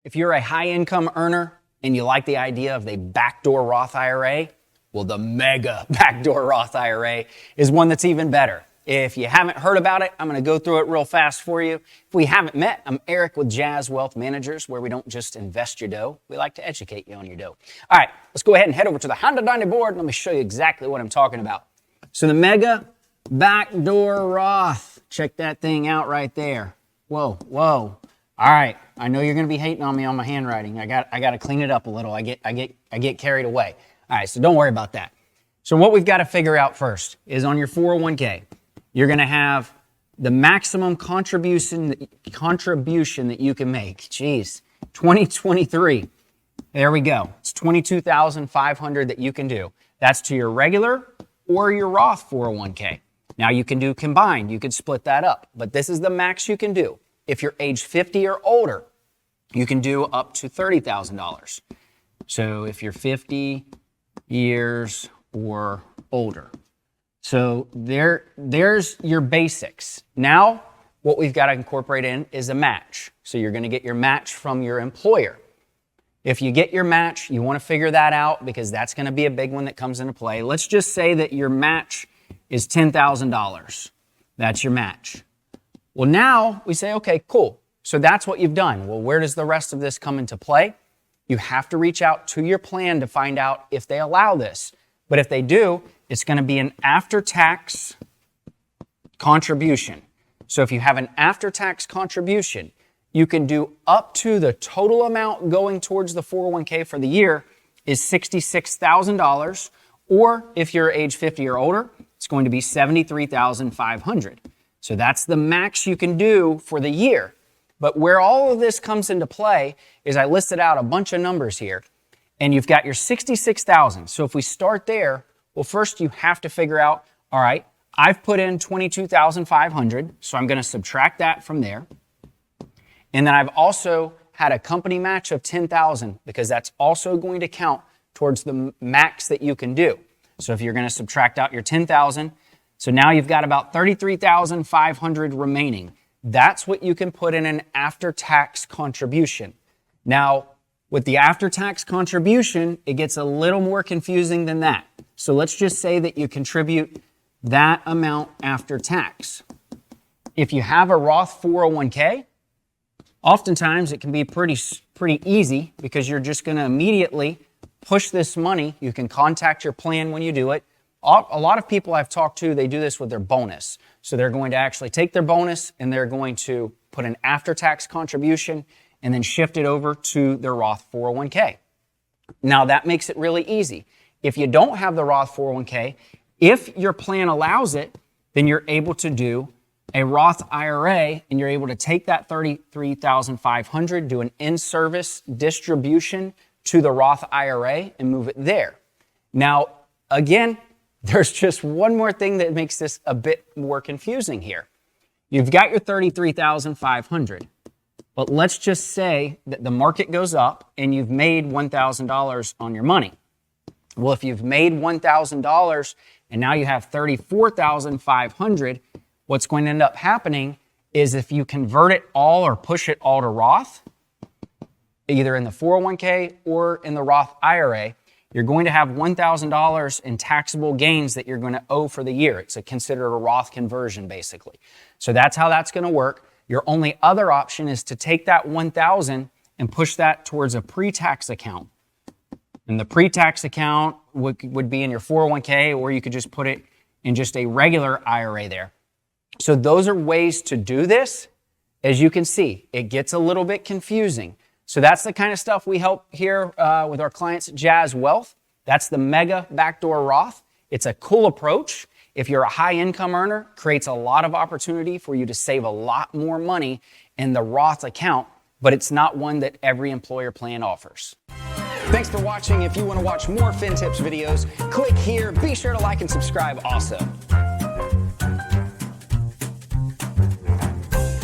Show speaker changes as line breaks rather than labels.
If you're a high income earner and you like the idea of the Backdoor Roth IRA, well, the mega Backdoor Roth IRA is one that's even better. If you haven't heard about it, I'm going to go through it real fast for you. If we haven't met, I'm Eric with Jazz Wealth Managers, where we don't just invest your dough, we like to educate you on your dough. All right, let's go ahead and head over to the Honda Dining board. Let me show you exactly what I'm talking about. So the mega Backdoor Roth, check that thing out right there. Whoa, whoa. All right, I know you're going to be hating on me on my handwriting. I got to clean it up a little. I get carried away. All right, so don't worry about that. So what we've got to figure out first is on your 401k, you're going to have the maximum contribution that you can make. Jeez, 2023. There we go. It's $22,500 that you can do. That's to your regular or your Roth 401k. Now you can do combined. You could split that up, but this is the max you can do. If you're age 50 or older, you can do up to $30,000. So if you're 50 years or older. So there's your basics. Now, what we've got to incorporate in is a match. So you're going to get your match from your employer. If you get your match, you want to figure that out because that's going to be a big one that comes into play. Let's just say that your match is $10,000. That's your match. Well, now we say, okay, cool. So that's what you've done. Well, where does the rest of this come into play? You have to reach out to your plan to find out if they allow this. But if they do, it's going to be an after-tax contribution. So if you have an after-tax contribution, you can do up to the total amount going towards the 401k for the year is $66,000. Or if you're age 50 or older, it's going to be $73,500. So that's the max you can do for the year. But where all of this comes into play is I listed out a bunch of numbers here, and you've got your $66,000. So if we start there, well, first you have to figure out, all right, I've put in $22,500, so I'm going to subtract that from there. And then I've also had a company match of $10,000 because that's also going to count towards the max that you can do. So if you're going to subtract out your $10,000, so now you've got about $33,500 remaining. That's what you can put in an after-tax contribution. Now, with the after-tax contribution, it gets a little more confusing than that. So let's just say that you contribute that amount after tax. If you have a Roth 401k, oftentimes it can be pretty easy because you're just going to immediately push this money. You can contact your plan when you do it. A lot of people I've talked to, they do this with their bonus. So they're going to actually take their bonus and they're going to put an after-tax contribution and then shift it over to their Roth 401k. Now that makes it really easy. If you don't have the Roth 401k, if your plan allows it, then you're able to do a Roth IRA and you're able to take that $33,500, do an in-service distribution to the Roth IRA and move it there. Now, again, there's just one more thing that makes this a bit more confusing here. You've got your $33,500, but let's just say that the market goes up and you've made $1,000 on your money. Well, if you've made $1,000 and now you have $34,500, what's going to end up happening is if you convert it all or push it all to Roth, either in the 401k or in the Roth IRA, you're going to have $1,000 in taxable gains that you're going to owe for the year. It's considered a Roth conversion, basically. So that's how that's going to work. Your only other option is to take that $1,000 and push that towards a pre-tax account. And the pre-tax account would be in your 401k, or you could just put it in just a regular IRA there. So those are ways to do this. As you can see, it gets a little bit confusing. So that's the kind of stuff we help here with our clients at Jazz Wealth. That's the mega Backdoor Roth. It's a cool approach. If you're a high income earner, creates a lot of opportunity for you to save a lot more money in the Roth account, but it's not one that every employer plan offers. Thanks for watching. If you want to watch more FinTips videos, click here. Be sure to like and subscribe also.